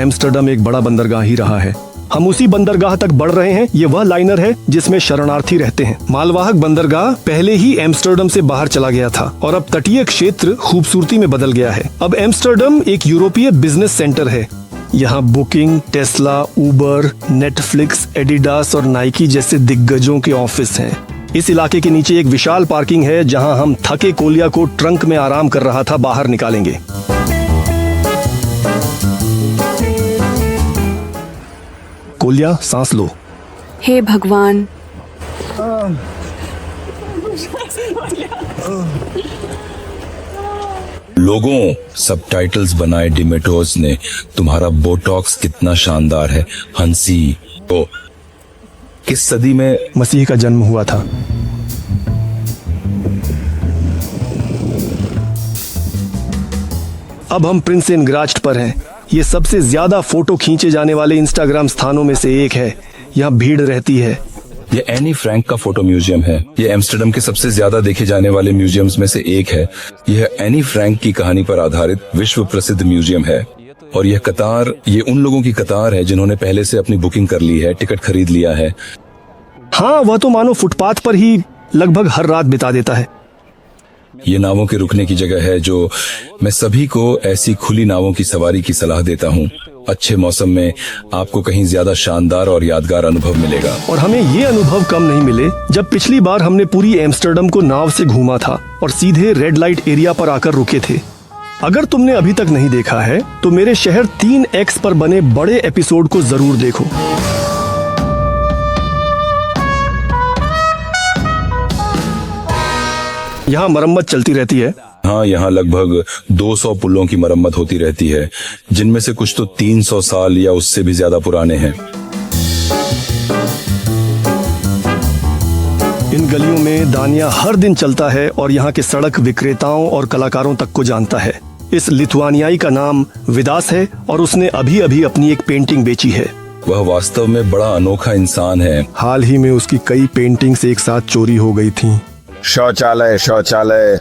एम्स्टर्डम एक बड़ा बंदरगाह ही रहा है। हम उसी बंदरगाह तक बढ़ रहे हैं। ये वह लाइनर है जिसमें शरणार्थी रहते हैं। मालवाहक बंदरगाह पहले ही एम्स्टर्डम से बाहर चला गया था और अब तटीय क्षेत्र खूबसूरती में बदल गया है। अब एम्स्टर्डम एक यूरोपीय बिजनेस सेंटर है। यहाँ बुकिंग, टेस्ला, उबर, नेटफ्लिक्स, एडिडास और नाइकी जैसे दिग्गजों के ऑफिस हैं। इस इलाके के नीचे एक विशाल पार्किंग है जहां हम थके कोलिया को ट्रंक में आराम कर रहा था बाहर निकालेंगे। कोलिया, सांस लो। हे भगवान, लोगों, सबटाइटल्स बनाए डिमेटोज ने। तुम्हारा बोटॉक्स कितना शानदार है। हंसी। ओ, किस सदी में मसीह का जन्म हुआ था? अब हम प्रिंस इन ग्रास्ट पर हैं। ये सबसे ज्यादा फोटो खींचे जाने वाले इंस्टाग्राम स्थानों में से एक है। यहाँ भीड़ रहती है। ये एनी फ्रैंक का फोटो म्यूजियम है। ये एम्स्टर्डम के सबसे ज्यादा देखे जाने वाले म्यूजियम्स में से एक है। यह एनी फ्रैंक की कहानी पर आधारित विश्व प्रसिद्ध म्यूजियम है। और यह कतार, ये उन लोगों की कतार है जिन्होंने पहले से अपनी बुकिंग कर ली है, टिकट खरीद लिया है। हाँ, वह तो मानो फुटपाथ पर ही लगभग हर रात बिता देता है। ये नावों के रुकने की जगह है जो मैं सभी को ऐसी खुली नावों की सवारी की सलाह देता हूँ। अच्छे मौसम में आपको कहीं ज्यादा शानदार और यादगार अनुभव मिलेगा। और हमें ये अनुभव कम नहीं मिले जब पिछली बार हमने पूरी एम्स्टर्डम को नाव से घूमा था और सीधे रेड लाइट एरिया पर आकर रुके थे। अगर तुमने अभी तक नहीं देखा है तो मेरे शहर 3X पर बने बड़े एपिसोड को जरूर देखो। यहाँ मरम्मत चलती रहती है। हाँ, यहाँ लगभग 200 पुलों की मरम्मत होती रहती है, जिनमें से कुछ तो 300 साल या उससे भी ज्यादा पुराने हैं। इन गलियों में दानिया हर दिन चलता है और यहाँ के सड़क विक्रेताओं और कलाकारों तक को जानता है। इस लिथुआनियाई का नाम विदास है और उसने अभी अभी अपनी एक पेंटिंग बेची है। वह वास्तव में बड़ा अनोखा इंसान है। हाल ही में उसकी कई पेंटिंग्स एक साथ चोरी हो गई थीं। शौचालय, शौचालय,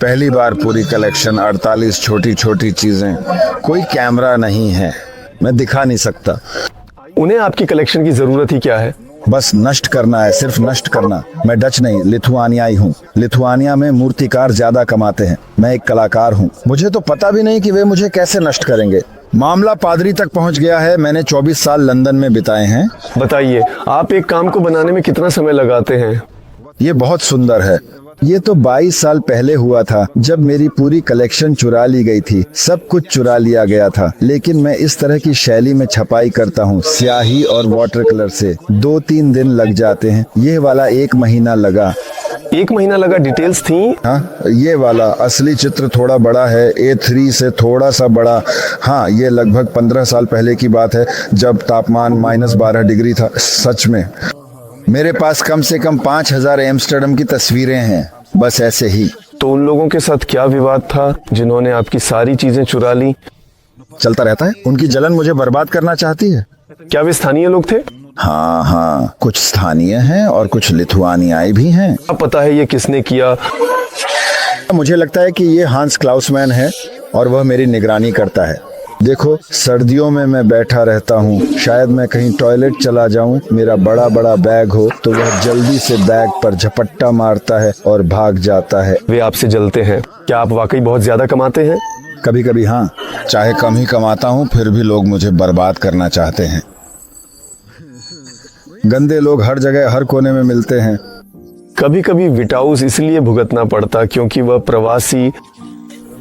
पहली बार पूरी कलेक्शन, 48 छोटी छोटी चीजें। कोई कैमरा नहीं है, मैं दिखा नहीं सकता। उन्हें आपकी कलेक्शन की जरूरत ही क्या है? बस नष्ट करना है, सिर्फ नष्ट करना। मैं डच नहीं, लिथुआनियाई हूँ। लिथुआनिया में मूर्तिकार ज्यादा कमाते हैं। मैं एक कलाकार हूँ। मुझे तो पता भी नहीं कि वे मुझे कैसे नष्ट करेंगे। मामला पादरी तक पहुँच गया है। मैंने 24 साल लंदन में बिताए हैं। बताइए, आप एक काम को बनाने में कितना समय लगाते हैं? ये बहुत सुंदर है। ये तो 22 साल पहले हुआ था जब मेरी पूरी कलेक्शन चुरा ली गई थी। सब कुछ चुरा लिया गया था, लेकिन मैं इस तरह की शैली में छपाई करता हूँ, स्याही और वाटर कलर से। 2-3 दिन लग जाते हैं। ये वाला 1 महीना लगा। 1 महीना लगा? डिटेल्स थी? हाँ, ये वाला असली चित्र थोड़ा बड़ा है, A3 से थोड़ा सा बड़ा। हाँ, ये लगभग 15 साल पहले की बात है जब तापमान -12 डिग्री था। सच में मेरे पास कम से कम 5000 एम्स्टर्डम की तस्वीरें हैं, बस ऐसे ही। तो उन लोगों के साथ क्या विवाद था जिन्होंने आपकी सारी चीजें चुरा ली? चलता रहता है। उनकी जलन मुझे बर्बाद करना चाहती है। क्या वे स्थानीय लोग थे? हाँ, कुछ स्थानीय हैं और कुछ लिथुआनियाई भी हैं। अब पता है ये किसने किया? मुझे लगता है कि ये हांस क्लाउसमैन है और वह मेरी निगरानी करता है। देखो, सर्दियों में मैं बैठा रहता हूँ। शायद मैं कहीं टॉयलेट चला जाऊँ, मेरा बड़ा बड़ा बैग हो तो वह जल्दी से बैग पर झपट्टा मारता है और भाग जाता है। वे आपसे जलते हैं। क्या आप वाकई बहुत ज्यादा कमाते हैं? कभी कभी हाँ, चाहे कम ही कमाता हूँ फिर भी लोग मुझे बर्बाद करना चाहते हैं। गंदे लोग हर जगह हर कोने में मिलते हैं। कभी कभी विटाउस इसलिए भुगतना पड़ता क्योंकि वह प्रवासी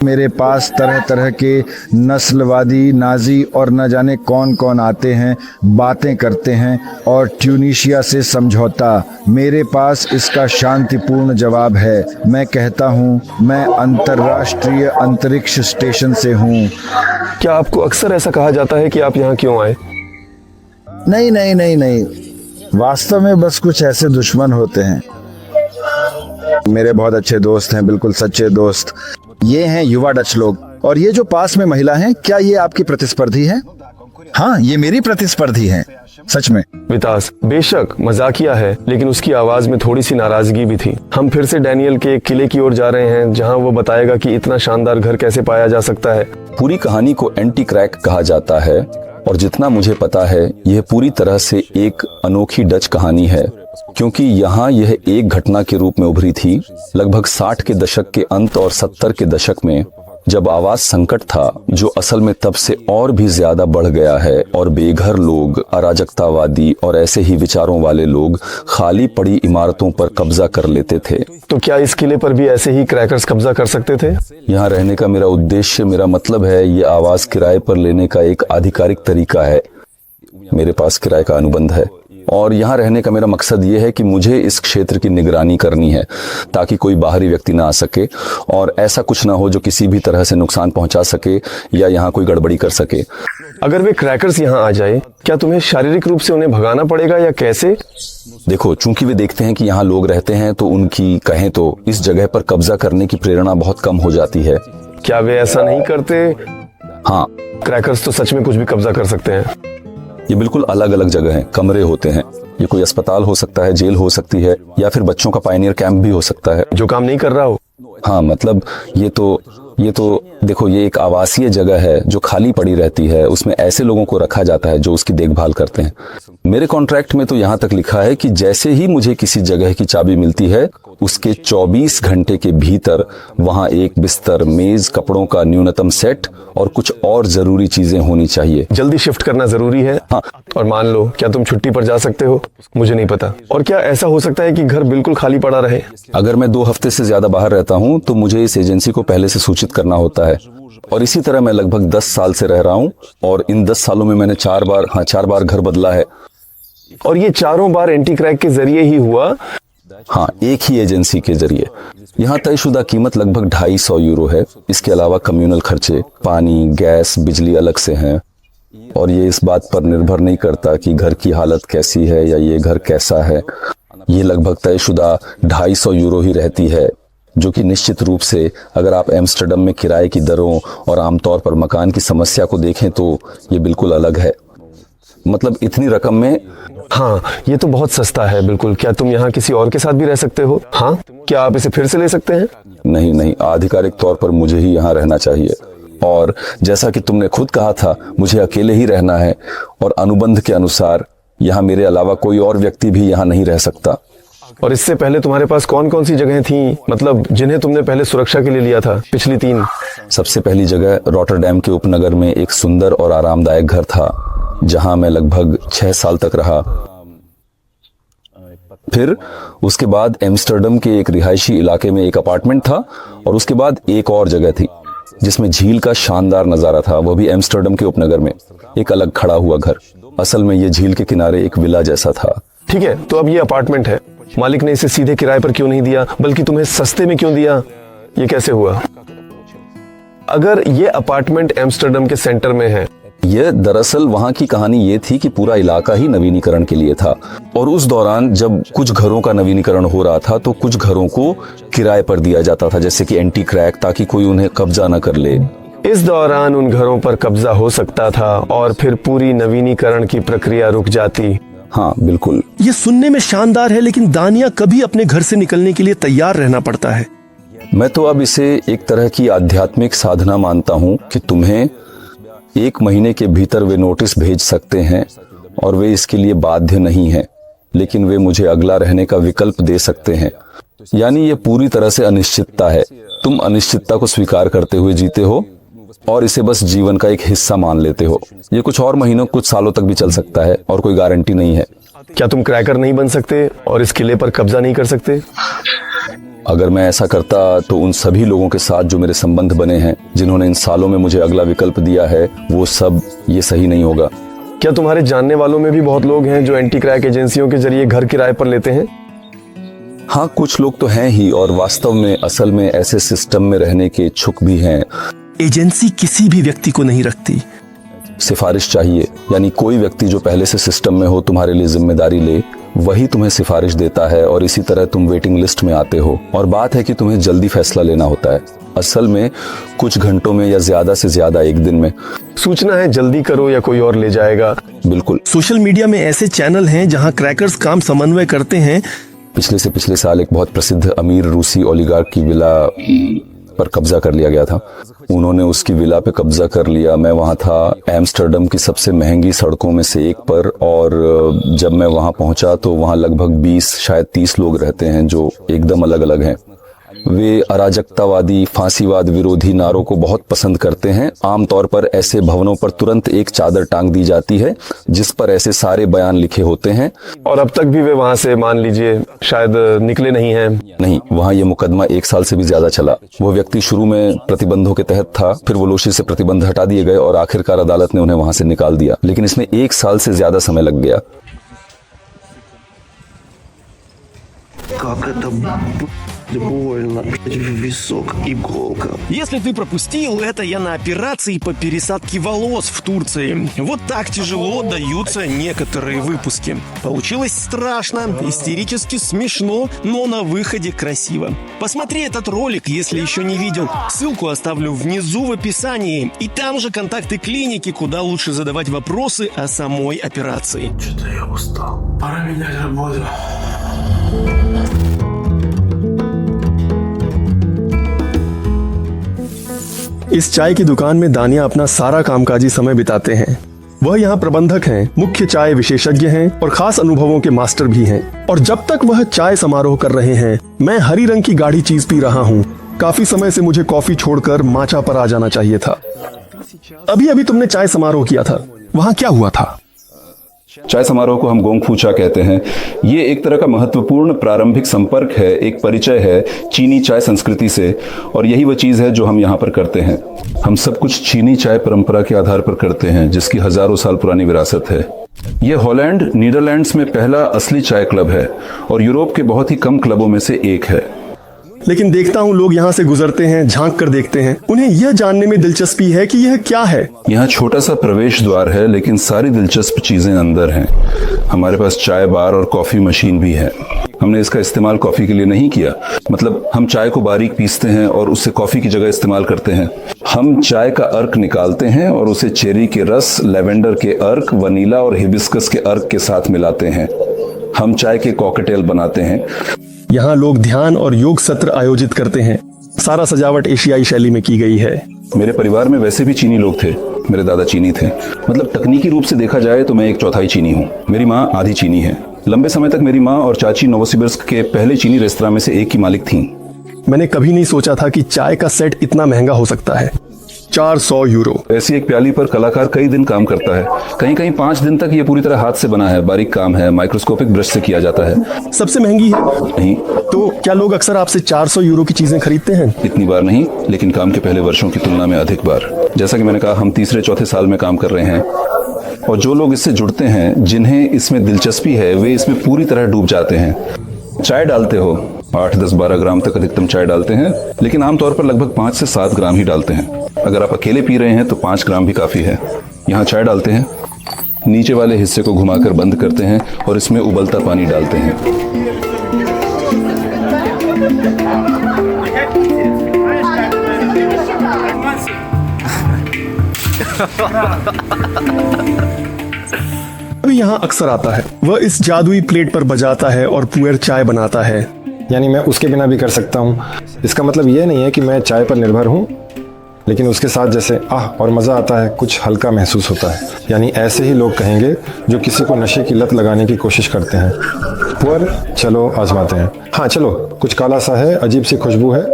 मेरे पास तरह तरह के नस्लवादी, नाजी और न जाने कौन कौन आते हैं, बातें करते हैं और ट्यूनीशिया से समझौता। मेरे पास इसका शांतिपूर्ण जवाब है। मैं कहता हूँ मैं अंतर्राष्ट्रीय अंतरिक्ष स्टेशन से हूँ। क्या आपको अक्सर ऐसा कहा जाता है कि आप यहाँ क्यों आए? नहीं नहीं नहीं नहीं, वास्तव में बस कुछ ऐसे दुश्मन होते हैं। मेरे बहुत अच्छे दोस्त हैं, बिल्कुल सच्चे दोस्त। ये हैं युवा डच लोग, और ये जो पास में महिला हैं, क्या ये आपकी प्रतिस्पर्धी है? हाँ, ये मेरी प्रतिस्पर्धी है, सच में। वितास, बेशक मजाकिया है, लेकिन उसकी आवाज में थोड़ी सी नाराजगी भी थी। हम फिर से डैनियल के किले की ओर जा रहे हैं, जहां वो बताएगा कि इतना शानदार घर कैसे पाया जा सकता है। पूरी कहानी को एंटी क्रैक कहा जाता है, और जितना मुझे पता है यह पूरी तरह से एक अनोखी डच कहानी है, क्योंकि यहाँ यह एक घटना के रूप में उभरी थी लगभग 60 के दशक के अंत और 70 के दशक में, जब आवास संकट था, जो असल में तब से और भी ज्यादा बढ़ गया है, और बेघर लोग, अराजकतावादी और ऐसे ही विचारों वाले लोग खाली पड़ी इमारतों पर कब्जा कर लेते थे। तो क्या इस किले पर भी ऐसे ही क्रैकर्स कब्जा कर सकते थे? यहाँ रहने का मेरा उद्देश्य, मेरा मतलब है, ये आवास किराए पर लेने का एक आधिकारिक तरीका है। मेरे पास किराए का अनुबंध है, और यहाँ रहने का मेरा मकसद ये है कि मुझे इस क्षेत्र की निगरानी करनी है, ताकि कोई बाहरी व्यक्ति ना आ सके और ऐसा कुछ ना हो जो किसी भी तरह से नुकसान पहुंचा सके या यहाँ कोई गड़बड़ी कर सके। अगर वे क्रैकर्स यहाँ आ जाए, क्या तुम्हें शारीरिक रूप से उन्हें भगाना पड़ेगा या कैसे? देखो, चूंकि वे देखते हैं कि यहाँ लोग रहते हैं, तो उनकी कहें तो इस जगह पर कब्जा करने की प्रेरणा बहुत कम हो जाती है। क्या वे ऐसा नहीं करते? हाँ, क्रैकर्स तो सच में कुछ भी कब्जा कर सकते हैं। ये बिल्कुल अलग अलग जगह हैं, कमरे होते हैं। ये कोई अस्पताल हो सकता है, जेल हो सकती है, या फिर बच्चों का पायनियर कैंप भी हो सकता है जो काम नहीं कर रहा हो। हाँ, मतलब ये तो देखो, ये एक आवासीय जगह है जो खाली पड़ी रहती है। उसमें ऐसे लोगों को रखा जाता है जो उसकी देखभाल करते हैं। मेरे कॉन्ट्रैक्ट में तो यहाँ तक लिखा है कि जैसे ही मुझे किसी जगह की चाबी मिलती है, उसके 24 घंटे के भीतर वहां एक बिस्तर, मेज, कपड़ों का न्यूनतम सेट और कुछ और जरूरी चीजें होनी चाहिए। जल्दी शिफ्ट करना जरूरी है। हाँ। और मान लो, क्या तुम छुट्टी पर जा सकते हो? मुझे नहीं पता। और क्या ऐसा हो सकता है कि घर बिल्कुल खाली पड़ा रहे? अगर मैं 2 हफ्ते से ज्यादा बाहर रहता हूँ, तो मुझे इस एजेंसी को पहले से सूचित करना होता है। और इसी तरह मैं लगभग 10 साल से रह रहा हूँ, और इन 10 सालों में मैंने 4 बार घर बदला है। और ये चारों बार एंटी क्रैक के जरिए ही हुआ? हाँ, एक ही एजेंसी के जरिए। यहाँ तयशुदा कीमत लगभग 250 यूरो है। इसके अलावा कम्युनल खर्चे, पानी, गैस, बिजली अलग से हैं, और ये इस बात पर निर्भर नहीं करता कि घर की हालत कैसी है या ये घर कैसा है। ये लगभग तयशुदा 250 यूरो ही रहती है, जो कि निश्चित रूप से अगर आप एम्स्टर्डम में किराए की दरों और आमतौर पर मकान की समस्या को देखें तो ये बिल्कुल अलग है। मतलब इतनी रकम में। हाँ, ये तो बहुत सस्ता है। बिल्कुल। क्या तुम यहाँ किसी और के साथ भी रह सकते हो? हाँ, क्या आप इसे फिर से ले सकते हैं? नहीं, आधिकारिक तौर पर मुझे ही यहाँ रहना चाहिए, और जैसा कि तुमने खुद कहा था, मुझे अकेले ही रहना है, और अनुबंध के अनुसार यहाँ मेरे अलावा कोई और व्यक्ति भी यहाँ नहीं रह सकता। और इससे पहले तुम्हारे पास कौन कौन सी जगहें थीं, मतलब जिन्हें तुमने पहले सुरक्षा के लिए लिया था, पिछली 3? सबसे पहली जगह रॉटरडैम के उपनगर में एक सुंदर और आरामदायक घर था, जहां मैं लगभग 6 साल तक रहा। फिर उसके बाद एम्स्टर्डम के एक रिहायशी इलाके में एक अपार्टमेंट था, और उसके बाद एक और जगह थी जिसमें झील का शानदार नजारा था, वो भी एम्स्टर्डम के उपनगर में एक अलग खड़ा हुआ घर। असल में ये झील के किनारे एक विला जैसा था। ठीक है, तो अब ये अपार्टमेंट है। मालिक ने इसे सीधे किराए पर क्यों नहीं दिया, बल्कि तुम्हें सस्ते में क्यों दिया? ये कैसे हुआ? अगर ये अपार्टमेंट एम्स्टर्डम के सेंटर में है। यह दरअसल वहां की कहानी ये थी कि पूरा इलाका ही नवीनीकरण के लिए था, और उस दौरान जब कुछ घरों का नवीनीकरण हो रहा था, तो कुछ घरों को किराए पर दिया जाता था, जैसे कि एंटी क्रैक, ताकि कोई उन्हें कब्जा न कर ले। इस दौरान उन घरों पर कब्जा हो सकता था, और फिर पूरी नवीनीकरण की प्रक्रिया रुक जाती। हाँ, बिल्कुल। ये सुनने में शानदार है, लेकिन दानिया कभी अपने घर से निकलने के लिए तैयार रहना पड़ता है। मैं तो अब इसे एक तरह की आध्यात्मिक साधना मानता हूँ कि तुम्हें 1 महीने के भीतर वे नोटिस भेज सकते हैं, और वे इसके लिए बाध्य नहीं हैं, लेकिन वे मुझे अगला रहने का विकल्प दे सकते हैं। यानी ये पूरी तरह से अनिश्चितता है। तुम अनिश्चितता को स्वीकार करते हुए जीते हो, और इसे बस जीवन का एक हिस्सा मान लेते हो। ये कुछ और महीनों, कुछ सालों तक भी चल सकता है, और कोई गारंटी नहीं है। क्या तुम क्रैकर नहीं बन सकते और इस किले पर कब्जा नहीं कर सकते? अगर मैं ऐसा करता तो उन सभी लोगों के साथ जो मेरे संबंध बने हैं, जिन्होंने इन सालों में मुझे अगला विकल्प दिया है, वो सब ये सही नहीं होगा। क्या तुम्हारे जानने वालों में भी बहुत लोग हैं जो एंटी क्रैक एजेंसियों के जरिए घर किराए पर लेते हैं? हाँ, कुछ लोग तो हैं ही, और वास्तव में असल में ऐसे सिस्टम में रहने के इच्छुक भी हैं। एजेंसी किसी भी व्यक्ति को नहीं रखती। सिफारिश चाहिए, यानी कोई व्यक्ति जो पहले से सिस्टम में हो, तुम्हारे लिए जिम्मेदारी ले, वही तुम्हें सिफारिश देता है, और इसी तरह तुम वेटिंग लिस्ट में आते हो। और बात है कि तुम्हें जल्दी फैसला लेना होता है, असल में कुछ घंटों में या ज्यादा से ज्यादा एक दिन में। सूचना है जल्दी करो या कोई और ले जाएगा। बिल्कुल। सोशल मीडिया में ऐसे चैनल हैं जहां क्रैकर्स काम समन्वय करते हैं। पिछले से पिछले साल एक बहुत प्रसिद्ध अमीर रूसी ओलिगार्क की विला पर कब्जा कर लिया गया था। उन्होंने उसकी विला पे कब्जा कर लिया। मैं वहां था, एम्स्टर्डम की सबसे महंगी सड़कों में से एक पर, और जब मैं वहां पहुंचा तो वहां लगभग 20 शायद 30 लोग रहते हैं जो एकदम अलग अलग हैं। वे अराजकतावादी, फांसीवाद विरोधी नारों को बहुत पसंद करते हैं। आमतौर पर ऐसे भवनों पर तुरंत एक चादर टांग दी जाती है जिस पर ऐसे सारे बयान लिखे होते हैं। और अब तक भी वे वहां से, मान लीजिए, शायद निकले नहीं हैं। नहीं, वहां ये मुकदमा 1 साल से भी ज्यादा चला। वो व्यक्ति शुरू में प्रतिबंधों के तहत था, फिर वो लोशी से प्रतिबंध हटा दिए गए और आखिरकार अदालत ने उन्हें वहां से निकाल दिया, लेकिन इसमें 1 साल से ज्यादा समय लग गया। Как это больно, в висок иголка. Если ты пропустил, это я на операции по пересадке волос в Турции. Вот так тяжело даются некоторые выпуски. Получилось страшно, истерически смешно, но на выходе красиво. Посмотри этот ролик, если еще не видел. Ссылку оставлю внизу в описании. И там же контакты клиники, куда лучше задавать вопросы о самой операции. Что-то я устал. Пора менять работу. इस चाय की दुकान में दानिया अपना सारा कामकाजी समय बिताते हैं। वह यहाँ प्रबंधक हैं, मुख्य चाय विशेषज्ञ हैं और खास अनुभवों के मास्टर भी हैं। और जब तक वह चाय समारोह कर रहे हैं, मैं हरी रंग की गाढ़ी चीज पी रहा हूँ। काफी समय से मुझे कॉफी छोड़कर माचा पर आ जाना चाहिए था। अभी अभी तुमने चाय समारोह किया था, वहाँ क्या हुआ था? चाय समारोह को हम गोंग फू चा कहते हैं। ये एक तरह का महत्वपूर्ण प्रारंभिक संपर्क है, एक परिचय है चीनी चाय संस्कृति से, और यही वह चीज है जो हम यहाँ पर करते हैं। हम सब कुछ चीनी चाय परंपरा के आधार पर करते हैं, जिसकी हजारों साल पुरानी विरासत है। ये हॉलैंड, नीदरलैंड्स में पहला असली चाय क्लब है और यूरोप के बहुत ही कम क्लबों में से एक है। लेकिन देखता हूँ लोग यहाँ से गुजरते हैं, झांक कर देखते हैं। उन्हें यह जानने में दिलचस्पी है कि यह क्या है। यहाँ छोटा सा प्रवेश द्वार है, लेकिन सारी दिलचस्प चीजें अंदर हैं। हमारे पास चाय बार और कॉफी मशीन भी है। हमने इसका इस्तेमाल कॉफी के लिए नहीं किया, मतलब हम चाय को बारीक पीसते हैं और उससे कॉफी की जगह इस्तेमाल करते हैं। हम चाय का अर्क निकालते हैं और उसे चेरी के रस, लेवेंडर के अर्क, वनीला और हिबिस्कस के अर्क के साथ मिलाते हैं। हम चाय के कॉकटेल बनाते हैं। यहाँ लोग ध्यान और योग सत्र आयोजित करते हैं। सारा सजावट एशियाई शैली में की गई है। मेरे परिवार में वैसे भी चीनी लोग थे। मेरे दादा चीनी थे, मतलब तकनीकी रूप से देखा जाए तो मैं 1/4 चीनी हूँ। मेरी माँ आधी चीनी है। लंबे समय तक मेरी माँ और चाची नोवोसिबिर्स्क के पहले चीनी रेस्तरां में से एक की मालिक थीं। मैंने कभी नहीं सोचा था कि चाय का सेट इतना महंगा हो सकता है। 400 यूरो। ऐसी एक प्याली पर कलाकार कई दिन काम करता है। कहीं कहीं 5 दिन तक ये पूरी तरह हाथ से बना है, बारीक काम है, माइक्रोस्कोपिक ब्रश से किया जाता है। सबसे महंगी है? नहीं। तो क्या लोग अक्सर आपसे 400 यूरो की चीजें खरीदते हैं? इतनी बार नहीं, लेकिन काम के पहले वर्षों की तुलना में अधिक बार। जैसा कि मैंने कहा, हम तीसरे-चौथे साल में काम कर रहे हैं, और जो लोग इससे जुड़ते हैं, जिन्हें इसमें दिलचस्पी है, वे इसमें पूरी तरह डूब जाते हैं। चाय डालते हो 8, 10, 12 ग्राम तक अधिकतम चाय डालते हैं, लेकिन आमतौर पर लगभग 5 से 7 ग्राम ही डालते हैं। अगर आप अकेले पी रहे हैं तो 5 ग्राम भी काफी है। यहाँ चाय डालते हैं, नीचे वाले हिस्से को घुमाकर बंद करते हैं और इसमें उबलता पानी डालते हैं। अभी यहाँ अक्सर आता है। वह इस जादुई प्लेट पर बजाता है और पुअर चाय बनाता है। यानी मैं उसके बिना भी कर सकता हूँ। इसका मतलब ये नहीं है कि मैं चाय पर निर्भर हूँ, लेकिन उसके साथ जैसे और मज़ा आता है, कुछ हल्का महसूस होता है। यानी ऐसे ही लोग कहेंगे जो किसी को नशे की लत लगाने की कोशिश करते हैं। पुअर, चलो आजमाते हैं। हाँ चलो, कुछ काला सा है, अजीब सी खुशबू है।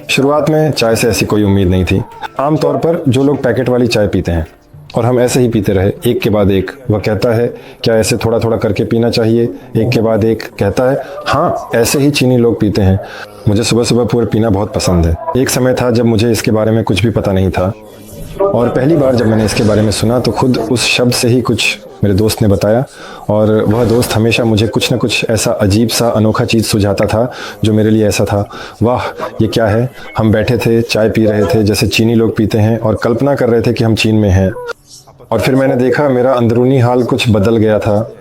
शुरुआत में चाय से ऐसी कोई उम्मीद नहीं थी। आमतौर पर जो लोग पैकेट वाली चाय पीते हैं, और हम ऐसे ही पीते रहे, एक के बाद एक। वह कहता है क्या ऐसे थोड़ा थोड़ा करके पीना चाहिए, एक के बाद एक कहता है हाँ ऐसे ही चीनी लोग पीते हैं। मुझे सुबह सुबह पूरा पीना बहुत पसंद है। एक समय था जब मुझे इसके बारे में कुछ भी पता नहीं था, और पहली बार जब मैंने इसके बारे में सुना तो खुद उस शब्द से ही कुछ मेरे दोस्त ने बताया, और वह दोस्त हमेशा मुझे कुछ न कुछ ऐसा अजीब सा अनोखा चीज़ सुझाता था जो मेरे लिए ऐसा था, वाह ये क्या है। हम बैठे थे, चाय पी रहे थे जैसे चीनी लोग पीते हैं, और कल्पना कर रहे थे कि हम चीन में हैं। और फिर मैंने देखा मेरा अंदरूनी हाल कुछ बदल गया था।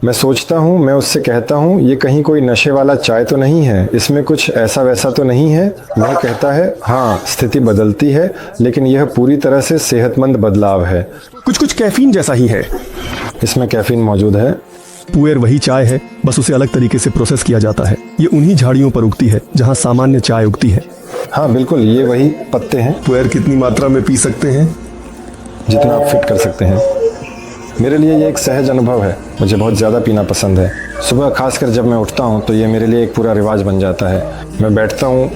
मैं सोचता हूँ, मैं उससे कहता हूँ ये कहीं कोई नशे वाला चाय तो नहीं है, इसमें कुछ ऐसा वैसा तो नहीं है। वह कहता है हाँ स्थिति बदलती है, लेकिन यह पूरी तरह से सेहतमंद बदलाव है। कुछ कुछ कैफीन जैसा ही है। इसमें कैफीन मौजूद है। पुएर वही चाय है, बस उसे अलग तरीके से प्रोसेस किया जाता है। ये उन्हीं झाड़ियों पर उगती है जहाँ सामान्य चाय उगती है। हाँ बिल्कुल, ये वही पत्ते हैं। पुएर कितनी मात्रा में पी सकते हैं? जितना आप फिट कर सकते हैं। मेरे लिए ये एक सहज अनुभव है। मुझे बहुत ज़्यादा पीना पसंद है। सुबह खासकर जब मैं उठता हूँ तो ये मेरे लिए एक पूरा रिवाज बन जाता है। मैं बैठता हूँ।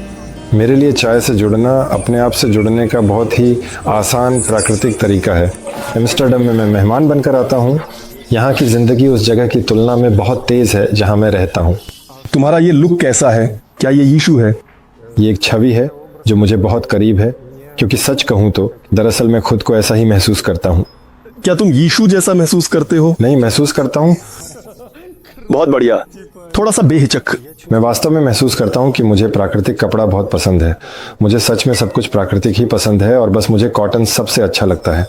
मेरे लिए चाय से जुड़ना अपने आप से जुड़ने का बहुत ही आसान प्राकृतिक तरीका है। एम्स्टर्डम में मैं मेहमान बनकर आता हूँ। यहाँ की ज़िंदगी उस जगह की तुलना में बहुत तेज़ है जहाँ मैं रहता हूँ। तुम्हारा ये लुक कैसा है? क्या ये यीशु है? ये एक छवि है जो मुझे बहुत करीब है, क्योंकि सच कहूँ तो दरअसल मैं खुद को ऐसा ही महसूस करता हूँ। क्या तुम यीशु जैसा महसूस करते हो? नहीं, महसूस करता हूँ। बहुत बढ़िया, थोड़ा सा बेहिचक। मैं वास्तव में महसूस करता हूँ कि मुझे प्राकृतिक कपड़ा बहुत पसंद है। मुझे सच में सब कुछ प्राकृतिक ही पसंद है, और बस मुझे कॉटन सबसे अच्छा लगता है।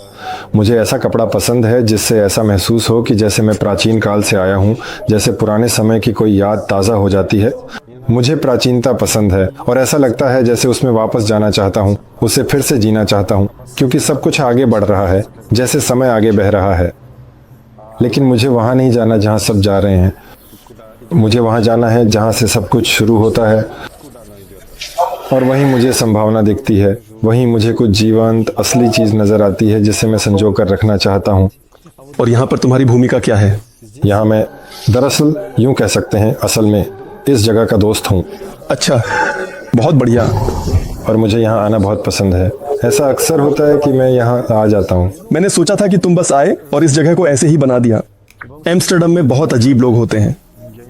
मुझे ऐसा कपड़ा पसंद है जिससे ऐसा महसूस हो कि जैसे मैं प्राचीन काल से आया हूँ, जैसे पुराने समय की कोई याद ताज़ा हो जाती है। मुझे प्राचीनता पसंद है, और ऐसा लगता है जैसे उसमें वापस जाना चाहता हूँ, उसे फिर से जीना चाहता हूँ, क्योंकि सब कुछ आगे बढ़ रहा है, जैसे समय आगे बह रहा है। लेकिन मुझे वहाँ नहीं जाना जहाँ सब जा रहे हैं। मुझे वहाँ जाना है जहाँ से सब कुछ शुरू होता है, और वहीं मुझे संभावना दिखती है। वहीं मुझे कुछ जीवंत असली चीज़ नज़र आती है जिसे मैं संजो कर रखना चाहता हूँ। और यहाँ पर तुम्हारी भूमिका क्या है? यहाँ मैं दरअसल यूँ कह सकते हैं असल में इस जगह का दोस्त हूँ। अच्छा, बहुत बढ़िया। और मुझे यहाँ आना बहुत पसंद है। ऐसा अक्सर होता है कि मैं यहाँ आ जाता हूँ। मैंने सोचा था कि तुम बस आए और इस जगह को ऐसे ही बना दिया। एम्स्टर्डम में बहुत अजीब लोग होते हैं।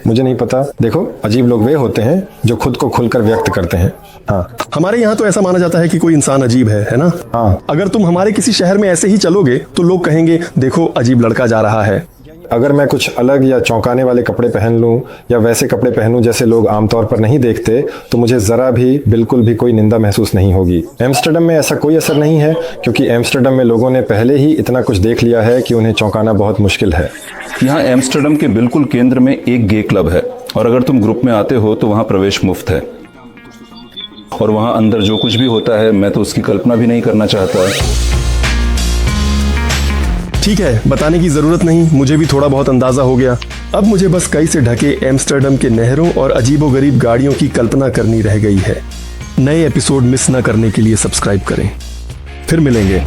मुझे नहीं पता। देखो, अजीब लोग वे होते हैं जो खुद को खुलकर व्यक्त करते हैं। हाँ, हमारे यहाँ तो ऐसा माना जाता है कि कोई इंसान अजीब है ना? हाँ। अगर तुम हमारे किसी शहर में ऐसे ही चलोगे तो लोग कहेंगे देखो अजीब लड़का जा रहा है। अगर मैं कुछ अलग या चौंकाने वाले कपड़े पहन लूं या वैसे कपड़े पहनूं जैसे लोग आमतौर पर नहीं देखते, तो मुझे ज़रा भी बिल्कुल भी कोई निंदा महसूस नहीं होगी। एम्स्टर्डम में ऐसा कोई असर नहीं है, क्योंकि एम्स्टर्डम में लोगों ने पहले ही इतना कुछ देख लिया है कि उन्हें चौंकाना बहुत मुश्किल है। यहाँ एम्स्टर्डम के बिल्कुल केंद्र में एक गे क्लब है, और अगर तुम ग्रुप में आते हो तो वहाँ प्रवेश मुफ्त है। और वहाँ अंदर जो कुछ भी होता है मैं तो उसकी कल्पना भी नहीं करना चाहता। ठीक है, बताने की जरूरत नहीं, मुझे भी थोड़ा बहुत अंदाजा हो गया। अब मुझे बस कई से ढके एम्स्टर्डम के नहरों और अजीबोगरीब गाड़ियों की कल्पना करनी रह गई है। नए एपिसोड मिस न करने के लिए सब्सक्राइब करें। फिर मिलेंगे।